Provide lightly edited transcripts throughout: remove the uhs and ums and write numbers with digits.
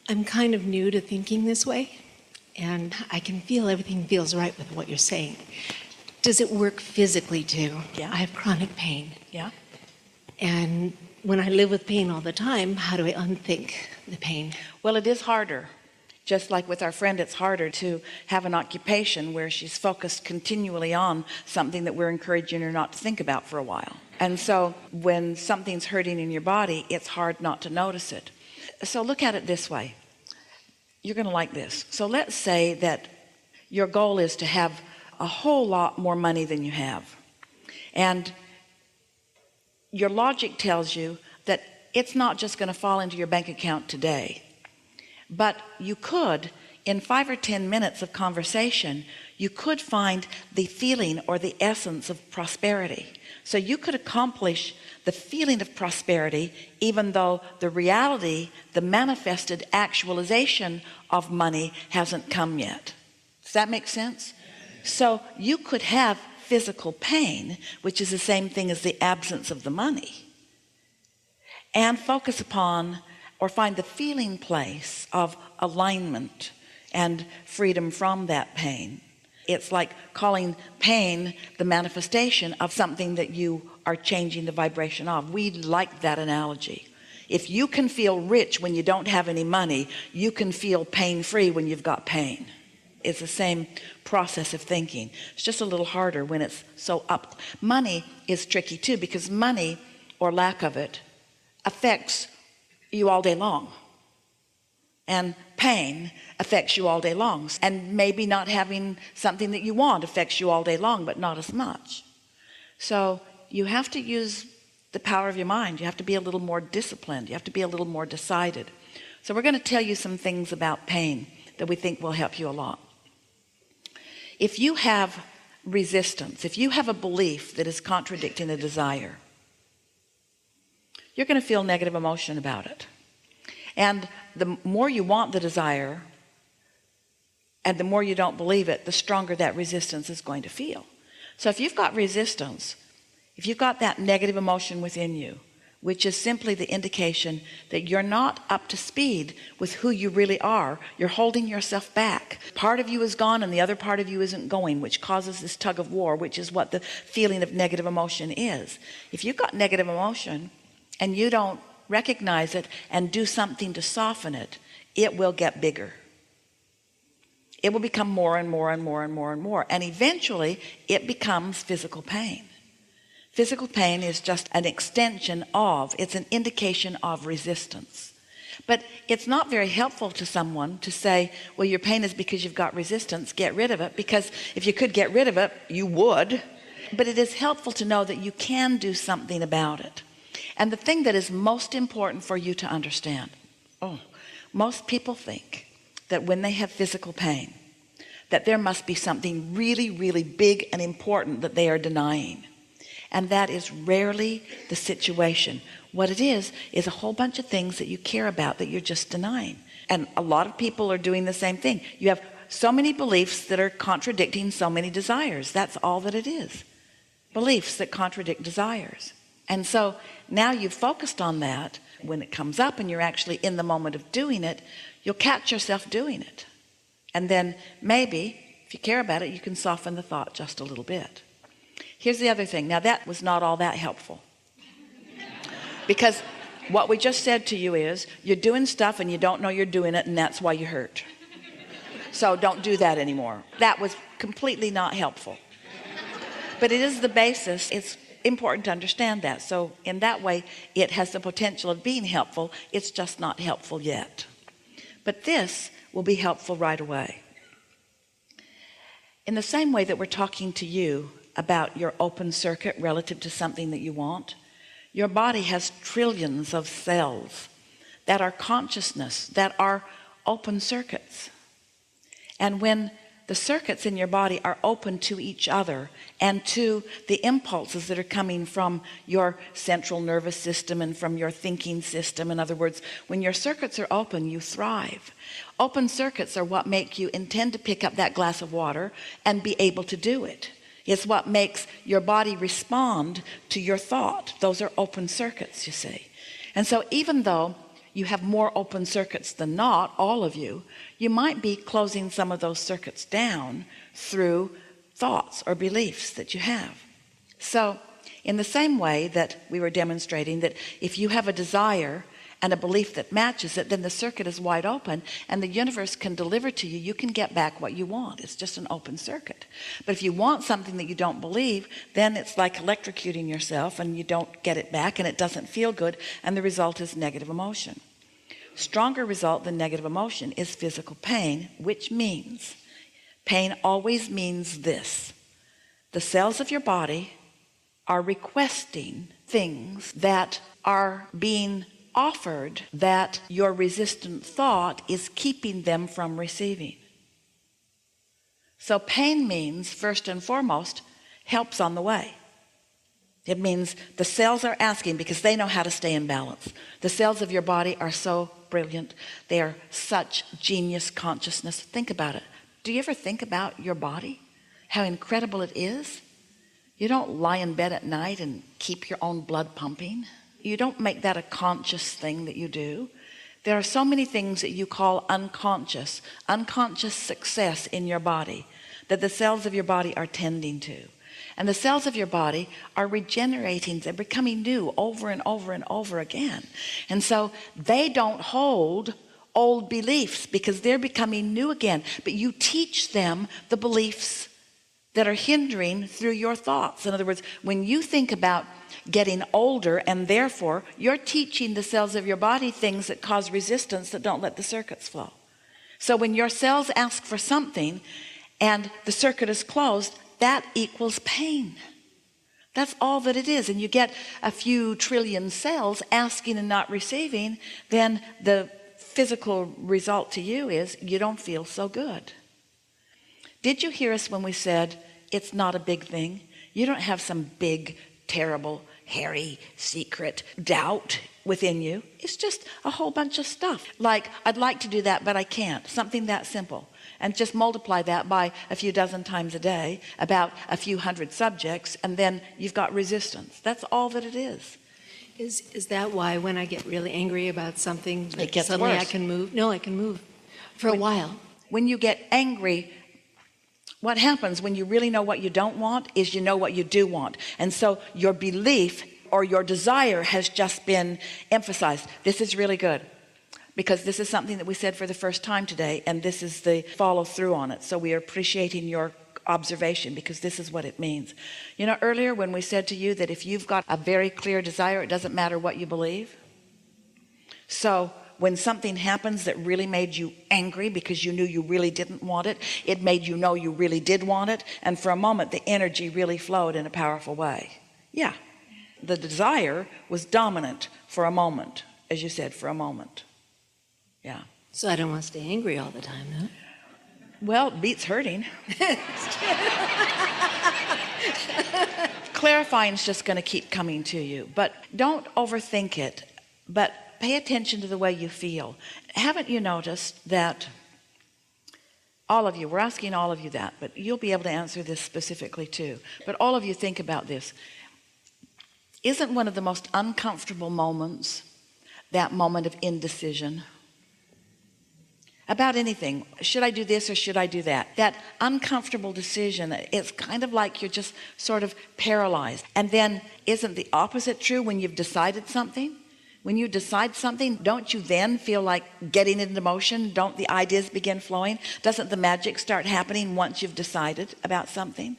I'm kind of new to thinking this way, and I can feel everything feels right with what you're saying. Does it work physically too? Yeah. I have chronic pain. Yeah. And when I live with pain all the time, how do I unthink the pain? Well, it is harder. Just like with our friend, it's harder to have an occupation where she's focused continually on something that we're encouraging her not to think about for a while. And so when something's hurting in your body, it's hard not to notice it. So look at it this way. You're going to like this. So let's say that your goal is to have a whole lot more money than you have. And your logic tells you that it's not just going to fall into your bank account today. But you could, in 5 or 10 minutes of conversation, you could find the feeling or the essence of prosperity. So you could accomplish the feeling of prosperity, even though the reality, the manifested actualization of money hasn't come yet. Does that make sense? So you could have physical pain, which is the same thing as the absence of the money, and focus upon or find the feeling place of alignment and freedom from that pain. It's like calling pain the manifestation of something that you are changing the vibration of. We like that analogy. If you can feel rich when you don't have any money, you can feel pain-free when you've got pain. It's the same process of thinking. It's just a little harder when it's so up. Money is tricky too, because money, or lack of it, affects you all day long. And pain affects you all day long. And maybe not having something that you want affects you all day long, but not as much. So you have to use the power of your mind. You have to be a little more disciplined. You have to be a little more decided. So we're going to tell you some things about pain that we think will help you a lot. If you have resistance, if you have a belief that is contradicting a desire, you're going to feel negative emotion about it. And the more you want the desire and the more you don't believe it, the stronger that resistance is going to feel. So if you've got resistance, if you've got that negative emotion within you, which is simply the indication that you're not up to speed with who you really are, you're holding yourself back. Part of you is gone and the other part of you isn't going, which causes this tug of war, which is what the feeling of negative emotion is. If you've got negative emotion and you don't recognize it and do something to soften it, it will get bigger. It will become more and more and more and more and more, and eventually it becomes physical pain. Physical pain is just an extension of, it's an indication of resistance. But it's not very helpful to someone to say, well, your pain is because you've got resistance, get rid of it, because if you could get rid of it, you would. But it is helpful to know that you can do something about it. And the thing that is most important for you to understand, most people think that when they have physical pain, that there must be something really, really big and important that they are denying. And that is rarely the situation. What it is a whole bunch of things that you care about that you're just denying. And a lot of people are doing the same thing. You have so many beliefs that are contradicting so many desires. That's all that it is. Beliefs that contradict desires. And so now you've focused on that. When it comes up and you're actually in the moment of doing it, you'll catch yourself doing it. And then maybe, if you care about it, you can soften the thought just a little bit. Here's the other thing. Now that was not all that helpful. Because what we just said to you is, you're doing stuff and you don't know you're doing it, and that's why you hurt. So don't do that anymore. That was completely not helpful. But it is the basis. It's important to understand that. So in that way, it has the potential of being helpful. It's just not helpful yet. But this will be helpful right away. In the same way that we're talking to you about your open circuit relative to something that you want, your body has trillions of cells that are consciousness, that are open circuits. And when the circuits in your body are open to each other and to the impulses that are coming from your central nervous system and from your thinking system, in other words, when your circuits are open, you thrive. Open circuits are what make you intend to pick up that glass of water and be able to do it. It's what makes your body respond to your thought. Those are open circuits, you see. And so even though you have more open circuits than not, all of you might be closing some of those circuits down through thoughts or beliefs that you have. So in the same way that we were demonstrating that if you have a desire and a belief that matches it, then the circuit is wide open and the universe can deliver to you. You can get back what you want. It's just an open circuit. But if you want something that you don't believe, then it's like electrocuting yourself and you don't get it back and it doesn't feel good, and the result is negative emotion. Stronger result than negative emotion is physical pain, which means pain always means this: the cells of your body are requesting things that are being offered that your resistant thought is keeping them from receiving. So pain means, first and foremost, help's on the way. It means the cells are asking because they know how to stay in balance. The cells of your body are so brilliant. They are such genius consciousness. Think about it. Do you ever think about your body? How incredible it is? You don't lie in bed at night and keep your own blood pumping. You don't make that a conscious thing that you do. There are so many things that you call unconscious success in your body that the cells of your body are tending to. And the cells of your body are regenerating. They're becoming new over and over and over again. And so they don't hold old beliefs because they're becoming new again. But you teach them the beliefs that are hindering through your thoughts. In other words, when you think about getting older, and therefore you're teaching the cells of your body things that cause resistance that don't let the circuits flow. So when your cells ask for something and the circuit is closed, that equals pain. That's all that it is. And you get a few trillion cells asking and not receiving, then the physical result to you is you don't feel so good. Did you hear us when we said it's not a big thing? You don't have some big, terrible, hairy, secret doubt within you. It's just a whole bunch of stuff. Like, I'd like to do that, but I can't. Something that simple. And just multiply that by a few dozen times a day, about a few hundred subjects, and then you've got resistance. That's all that it is. Is that why when I get really angry about something, It gets suddenly worse. I can move? No, I can move for a while. When you get angry, what happens when you really know what you don't want is you know what you do want. And so your belief or your desire has just been emphasized. This is really good, because this is something that we said for the first time today, and this is the follow through on it. So we are appreciating your observation, because this is what it means. You know, earlier when we said to you that if you've got a very clear desire, it doesn't matter what you believe. So when something happens that really made you angry because you knew you really didn't want it, it made you know you really did want it, and for a moment the energy really flowed in a powerful way. Yeah, the desire was dominant for a moment, as you said, for a moment. Yeah. So I don't want to stay angry all the time, huh? Well, beats hurting. Clarifying is just going to keep coming to you, but don't overthink it, but pay attention to the way you feel. Haven't you noticed that all of you, we're asking all of you that, but you'll be able to answer this specifically too, but all of you think about this. Isn't one of the most uncomfortable moments that moment of indecision? About anything. Should I do this or should I do that? That uncomfortable decision, it's kind of like you're just sort of paralyzed. And then isn't the opposite true when you've decided something? When you decide something, don't you then feel like getting into motion? Don't the ideas begin flowing? Doesn't the magic start happening once you've decided about something?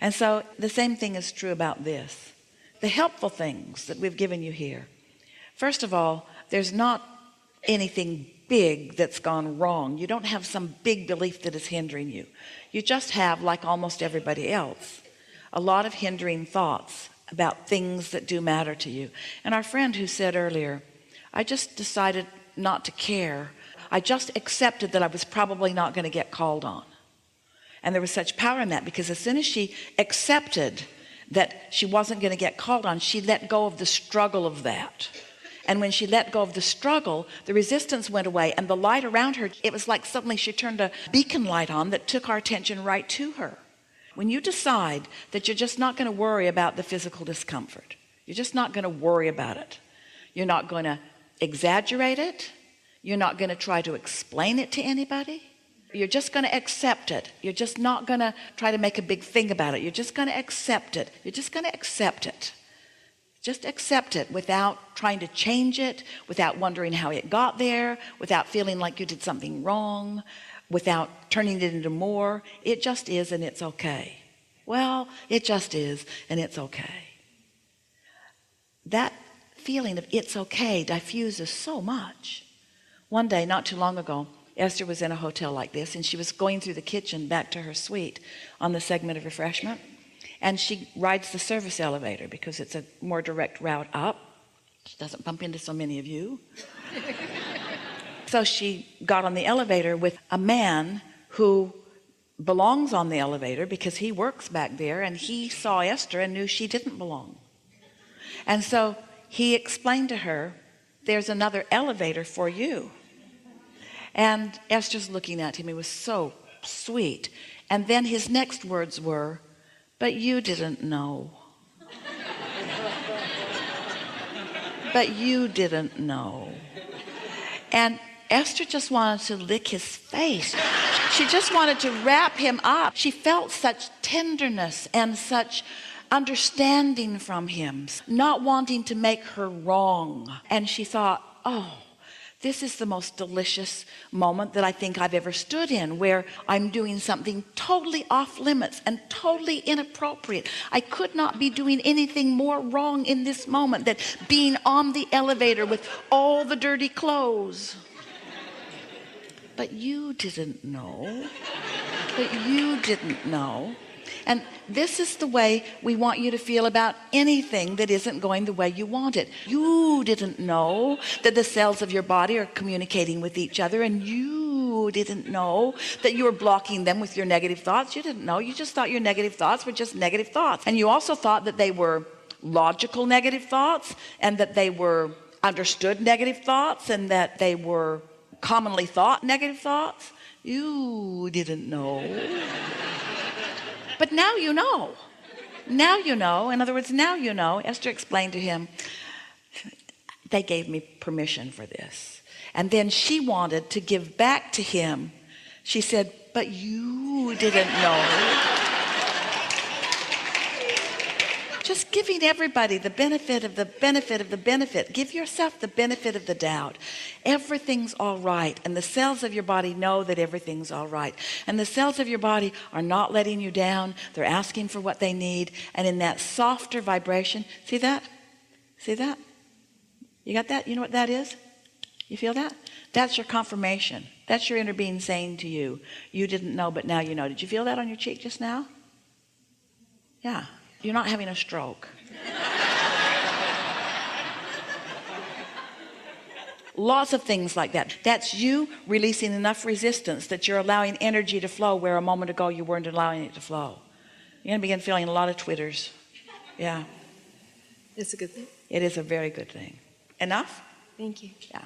And so the same thing is true about this. The helpful things that we've given you here. First of all, there's not anything big that's gone wrong. You don't have some big belief that is hindering you. You just have, like almost everybody else, a lot of hindering thoughts about things that do matter to you. And our friend who said earlier, I just decided not to care. I just accepted that I was probably not going to get called on. And there was such power in that, because as soon as she accepted that she wasn't going to get called on, she let go of the struggle of that. And when she let go of the struggle, the resistance went away, and the light around her, it was like suddenly she turned a beacon light on that took our attention right to her. When you decide that you're just not going to worry about the physical discomfort, you're just not going to worry about it. You're not going to exaggerate it. You're not going to try to explain it to anybody. You're just going to accept it. You're just not going to try to make a big thing about it. You're just going to accept it. You're just going to accept it. Just accept it without trying to change it, without wondering how it got there, without feeling like you did something wrong, without turning it into more. It just is, and it's okay. Well, it just is, and it's okay. That feeling of it's okay diffuses so much. One day, not too long ago, Esther was in a hotel like this, and she was going through the kitchen back to her suite on the segment of refreshment. And she rides the service elevator because it's a more direct route up. She doesn't bump into so many of you. So she got on the elevator with a man who belongs on the elevator because he works back there, and he saw Esther and knew she didn't belong. And so he explained to her, there's another elevator for you. And Esther's looking at him. He was so sweet. And then his next words were, but you didn't know. But you didn't know. And Esther just wanted to lick his face. She just wanted to wrap him up. She felt such tenderness and such understanding from him, not wanting to make her wrong. And she thought, oh, this is the most delicious moment that I think I've ever stood in, where I'm doing something totally off limits and totally inappropriate. I could not be doing anything more wrong in this moment than being on the elevator with all the dirty clothes. But you didn't know. But you didn't know. And this is the way we want you to feel about anything that isn't going the way you want it. You didn't know that the cells of your body are communicating with each other, and you didn't know that you were blocking them with your negative thoughts. You didn't know. You just thought your negative thoughts were just negative thoughts. And you also thought that they were logical negative thoughts, and that they were understood negative thoughts, and that they were commonly thought negative thoughts. You didn't know. But now you know. Now you know. In other words, now you know. Esther explained to him, they gave me permission for this. And then she wanted to give back to him. She said, but you didn't know. Just giving everybody the benefit of the benefit of the benefit. Give yourself the benefit of the doubt. Everything's all right. And the cells of your body know that everything's all right. And the cells of your body are not letting you down. They're asking for what they need. And in that softer vibration, see that? See that? You got that? You know what that is? You feel that? That's your confirmation. That's your inner being saying to you, you didn't know, but now you know. Did you feel that on your cheek just now? Yeah. You're not having a stroke. Lots of things like that. That's you releasing enough resistance that you're allowing energy to flow where a moment ago you weren't allowing it to flow. You're going to begin feeling a lot of twitters. Yeah. It's a good thing. It is a very good thing. Enough? Thank you. Yeah.